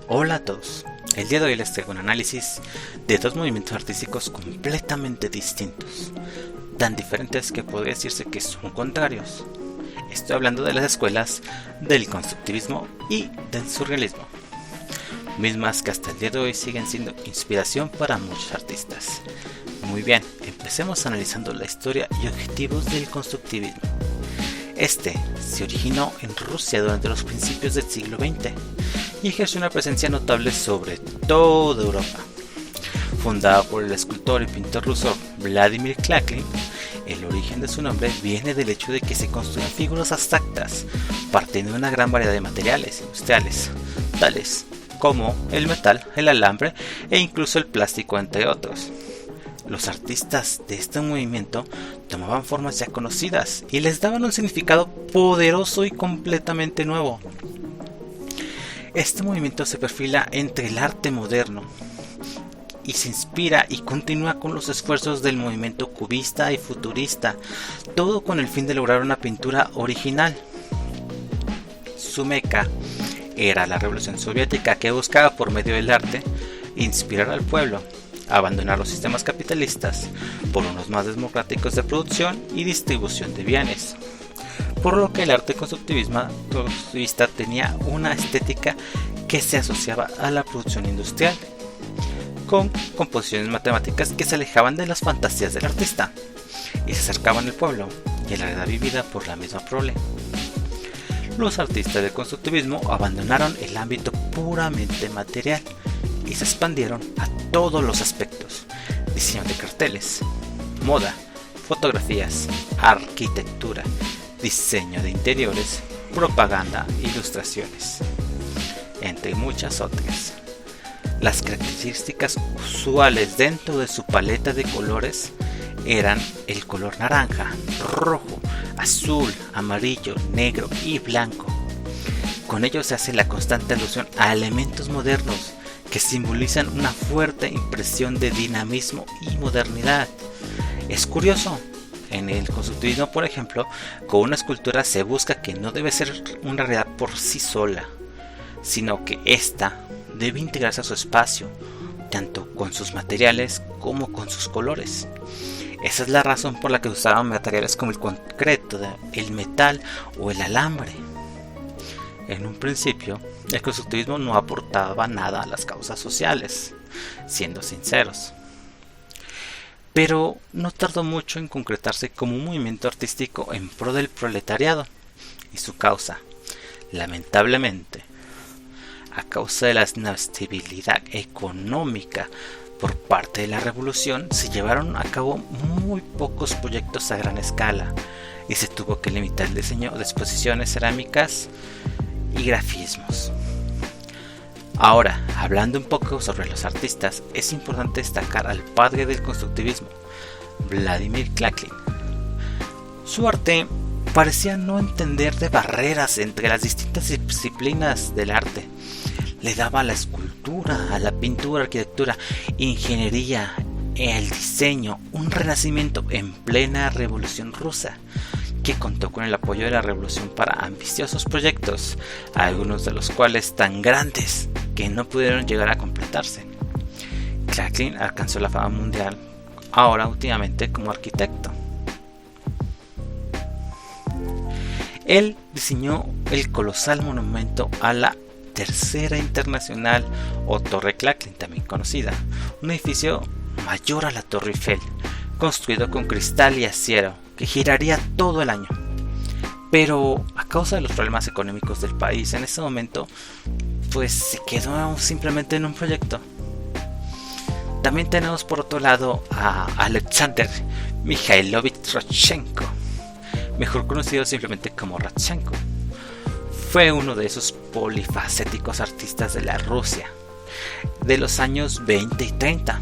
Hola a todos, el día de hoy les traigo un análisis de dos movimientos artísticos completamente distintos, tan diferentes que podría decirse que son contrarios. Estoy hablando de las escuelas del constructivismo y del surrealismo, mismas que hasta el día de hoy siguen siendo inspiración para muchos artistas. Muy bien, empecemos analizando la historia y objetivos del constructivismo. Este se originó en Rusia durante los principios del siglo XX y ejerció una presencia notable sobre toda Europa. Fundado por el escultor y pintor ruso Vladimir Klaklin, el origen de su nombre viene del hecho de que se construían figuras abstractas partiendo de una gran variedad de materiales industriales, tales como el metal, el alambre e incluso el plástico, entre otros. Los artistas de este movimiento tomaban formas ya conocidas y les daban un significado poderoso y completamente nuevo. Este movimiento se perfila entre el arte moderno y se inspira y continúa con los esfuerzos del movimiento cubista y futurista, todo con el fin de lograr una pintura original. Su meca era la Revolución Soviética, que buscaba por medio del arte inspirar al pueblo, abandonar los sistemas capitalistas por unos más democráticos de producción y distribución de bienes, por lo que el arte constructivista tenía una estética que se asociaba a la producción industrial, con composiciones matemáticas que se alejaban de las fantasías del artista y se acercaban al pueblo y a la realidad vivida por la misma prole. Los artistas del constructivismo abandonaron el ámbito puramente material y se expandieron a todos los aspectos: diseño de carteles, moda, fotografías, arquitectura, diseño de interiores, propaganda, ilustraciones, entre muchas otras. Las características usuales dentro de su paleta de colores eran el color naranja, rojo, azul, amarillo, negro y blanco. Con ello se hace la constante alusión a elementos modernos que simbolizan una fuerte impresión de dinamismo y modernidad. Es curioso, en el constructivismo, por ejemplo, con una escultura se busca que no debe ser una realidad por sí sola, sino que ésta debe integrarse a su espacio, tanto con sus materiales como con sus colores. Esa es la razón por la que usaban materiales como el concreto, el metal o el alambre. En un principio, el constructivismo no aportaba nada a las causas sociales, siendo sinceros. Pero no tardó mucho en concretarse como un movimiento artístico en pro del proletariado y su causa. Lamentablemente, a causa de la inestabilidad económica por parte de la revolución, se llevaron a cabo muy pocos proyectos a gran escala y se tuvo que limitar el diseño de exposiciones cerámicas y grafismos. Ahora, hablando un poco sobre los artistas, es importante destacar al padre del constructivismo, Vladimir Klaklin. Su arte parecía no entender de barreras entre las distintas disciplinas del arte. Le daba a la escultura, a la pintura, arquitectura, ingeniería, el diseño, un renacimiento en plena revolución rusa, que contó con el apoyo de la revolución para ambiciosos proyectos, algunos de los cuales tan grandes que no pudieron llegar a completarse. Klaklin alcanzó la fama mundial ahora últimamente como arquitecto. Él diseñó el colosal monumento a la Tercera Internacional, o Torre Klaklin también conocida, un edificio mayor a la Torre Eiffel, construido con cristal y acero, que giraría todo el año. Pero a causa de los problemas económicos del país en ese momento, pues se quedó simplemente en un proyecto. También tenemos por otro lado a Alexander Mikhailovich Rodchenko, mejor conocido simplemente como Rodchenko. Fue uno de esos polifacéticos artistas de la Rusia de los años 20 y 30.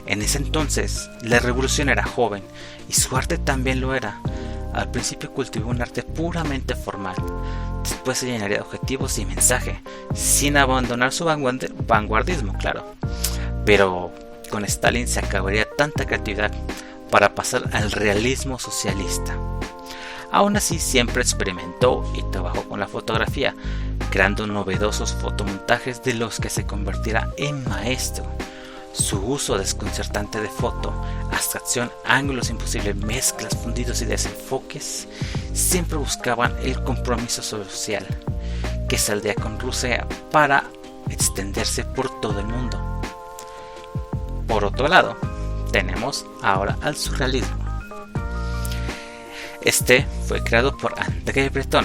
En ese entonces, la revolución era joven y su arte también lo era. Al principio cultivó un arte puramente formal, después se llenaría de objetivos y mensaje, sin abandonar su vanguardismo, claro. Pero con Stalin se acabaría tanta creatividad para pasar al realismo socialista. Aún así siempre experimentó y trabajó con la fotografía, creando novedosos fotomontajes de los que se convertirá en maestro. Su uso desconcertante de foto, abstracción, ángulos imposibles, mezclas, fundidos y desenfoques, siempre buscaban el compromiso social, que saldría con Rusia para extenderse por todo el mundo. Por otro lado, tenemos ahora al surrealismo. Este fue creado por André Breton.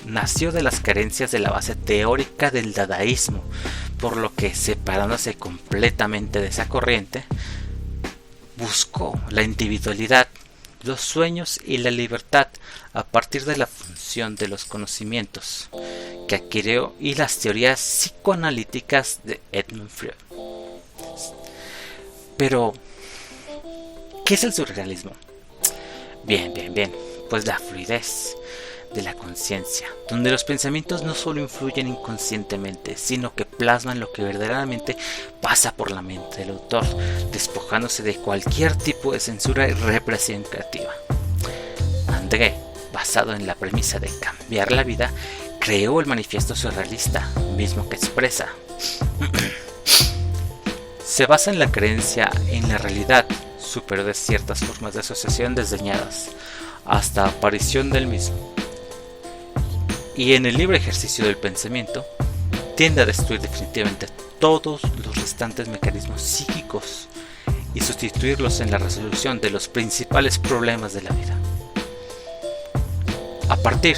Nació de las carencias de la base teórica del dadaísmo, por lo que, separándose completamente de esa corriente, buscó la individualidad, los sueños y la libertad a partir de la función de los conocimientos que adquirió y las teorías psicoanalíticas de Edmund Freud. Pero, ¿qué es el surrealismo? Bien, pues la fluidez de la conciencia, donde los pensamientos no solo influyen inconscientemente, sino que plasman lo que verdaderamente pasa por la mente del autor, despojándose de cualquier tipo de censura y represión creativa. André, basado en la premisa de cambiar la vida, creó el manifiesto surrealista, mismo que expresa. Se basa en la creencia en la realidad, superó de ciertas formas de asociación desdeñadas, hasta aparición del mismo. Y en el libre ejercicio del pensamiento, tiende a destruir definitivamente todos los restantes mecanismos psíquicos y sustituirlos en la resolución de los principales problemas de la vida. A partir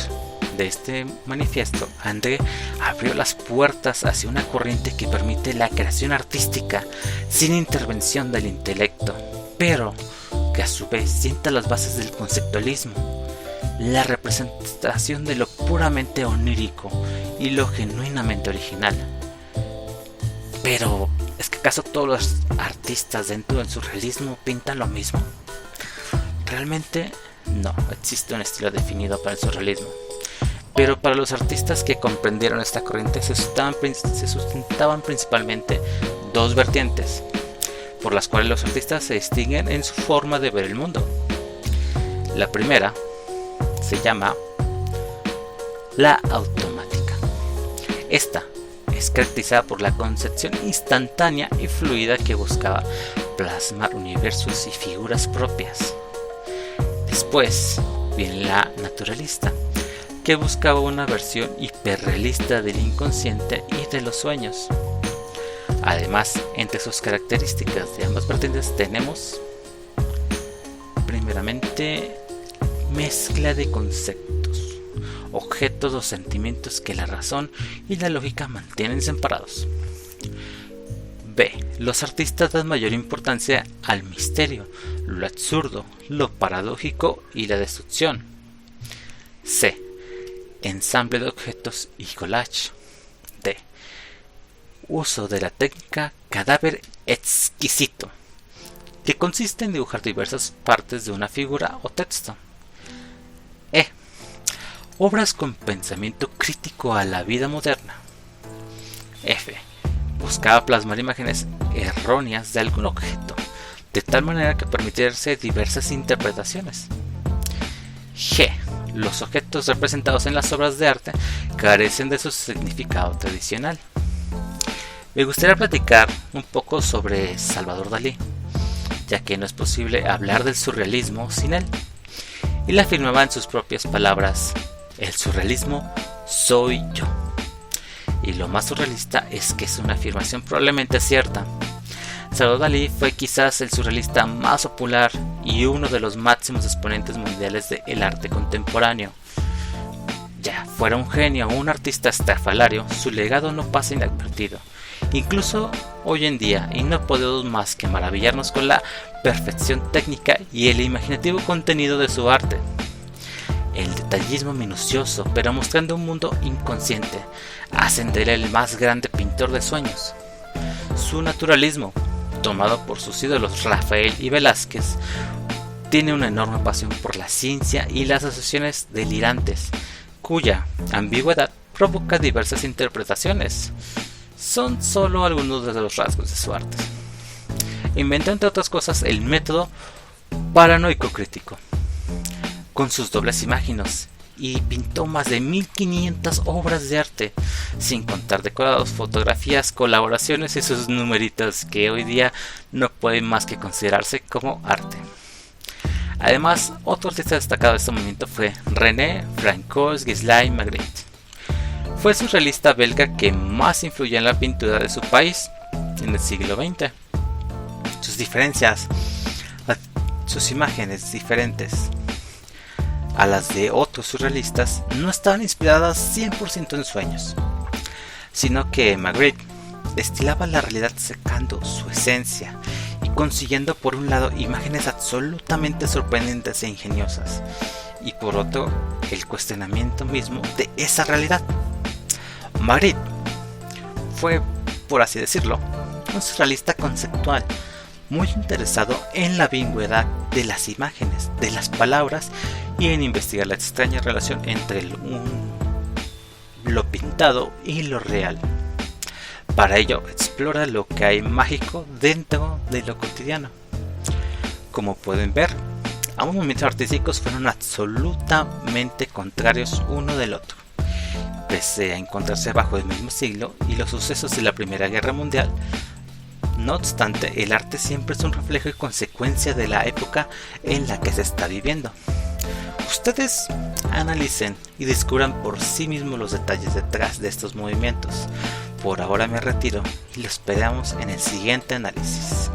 de este manifiesto, André abrió las puertas hacia una corriente que permite la creación artística sin intervención del intelecto, pero que a su vez sienta las bases del conceptualismo, la representación de lo puramente onírico y lo genuinamente original. Pero, ¿es que acaso todos los artistas dentro del surrealismo pintan lo mismo? Realmente no existe un estilo definido para el surrealismo. Pero para los artistas que comprendieron esta corriente se sustentaban principalmente dos vertientes, por las cuales los artistas se distinguen en su forma de ver el mundo. La primera se llama la automática. Esta es caracterizada por la concepción instantánea y fluida que buscaba plasmar universos y figuras propias. Después viene la naturalista, que buscaba una versión hiperrealista del inconsciente y de los sueños. Además, entre sus características de ambas vertientes tenemos, primeramente, mezcla de conceptos, objetos o sentimientos que la razón y la lógica mantienen separados. B. Los artistas dan mayor importancia al misterio, lo absurdo, lo paradójico y la destrucción. C. Ensamble de objetos y collage. D. Uso de la técnica cadáver exquisito, que consiste en dibujar diversas partes de una figura o texto. E. Obras con pensamiento crítico a la vida moderna. F. Buscaba plasmar imágenes erróneas de algún objeto, de tal manera que permitiese diversas interpretaciones. G. Los objetos representados en las obras de arte carecen de su significado tradicional. Me gustaría platicar un poco sobre Salvador Dalí, ya que no es posible hablar del surrealismo sin él. Él afirmaba en sus propias palabras: el surrealismo soy yo. Y lo más surrealista es que es una afirmación probablemente cierta. Salvador Dalí fue quizás el surrealista más popular y uno de los máximos exponentes mundiales del arte contemporáneo. Ya fuera un genio o un artista estrafalario, su legado no pasa inadvertido, incluso hoy en día, y no podemos más que maravillarnos con la perfección técnica y el imaginativo contenido de su arte. El detallismo minucioso, pero mostrando un mundo inconsciente, hacen de él el más grande pintor de sueños. Su naturalismo, tomado por sus ídolos Rafael y Velázquez, tiene una enorme pasión por la ciencia y las asociaciones delirantes, cuya ambigüedad provoca diversas interpretaciones. Son solo algunos de los rasgos de su arte. Inventó, entre otras cosas, el método paranoico crítico, con sus dobles imágenes y pintó más de 1500 obras de arte, sin contar decorados, fotografías, colaboraciones y sus numeritos que hoy día no pueden más que considerarse como arte. Además, otro artista destacado de este movimiento fue René Francois Gislain Magritte. Fue el surrealista belga que más influyó en la pintura de su país en el siglo XX. Sus diferencias, sus imágenes diferentes a las de otros surrealistas no estaban inspiradas 100% en sueños, sino que Magritte destilaba la realidad sacando su esencia y consiguiendo por un lado imágenes absolutamente sorprendentes e ingeniosas y por otro el cuestionamiento mismo de esa realidad. Magritte fue, por así decirlo, un surrealista conceptual muy interesado en la ambigüedad de las imágenes, de las palabras y en investigar la extraña relación entre lo pintado y lo real. Para ello explora lo que hay mágico dentro de lo cotidiano. Como pueden ver, ambos movimientos artísticos fueron absolutamente contrarios uno del otro. Pese a encontrarse bajo el mismo siglo y los sucesos de la Primera Guerra Mundial, no obstante, el arte siempre es un reflejo y consecuencia de la época en la que se está viviendo. Ustedes analicen y descubran por sí mismos los detalles detrás de estos movimientos. Por ahora me retiro y lo esperamos en el siguiente análisis.